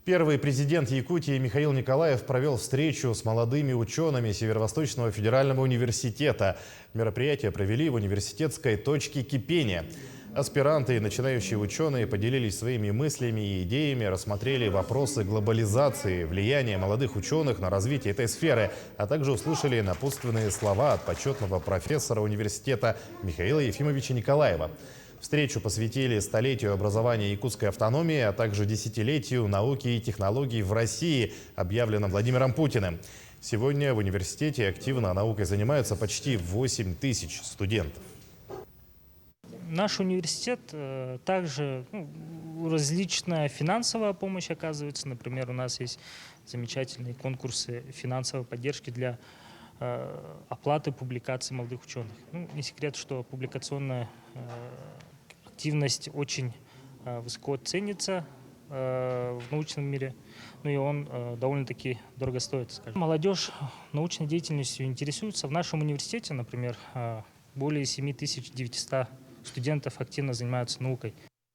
Первый президент Якутии Михаил Николаев провел встречу с молодыми учеными Северо-Восточного федерального университета. Мероприятие провели в университетской точке кипения. Аспиранты и начинающие ученые поделились своими мыслями и идеями, рассмотрели вопросы глобализации, влияния молодых ученых на развитие этой сферы, а также услышали напутственные слова от почетного профессора университета Михаила Ефимовича Николаева. Встречу посвятили столетию образования якутской автономии, а также десятилетию науки и технологий в России, объявленном Владимиром Путиным. Сегодня в университете активно наукой занимаются почти 8 тысяч студентов. Наш университет также различная финансовая помощь оказывается. Например, у нас есть замечательные конкурсы финансовой поддержки для оплаты публикаций молодых ученых. Не секрет, что публикационная активность очень высоко ценится в научном мире, и он довольно-таки дорого стоит, скажем. Молодежь научной деятельностью интересуется. В нашем университете, например, более 7900 студентов активно занимаются наукой.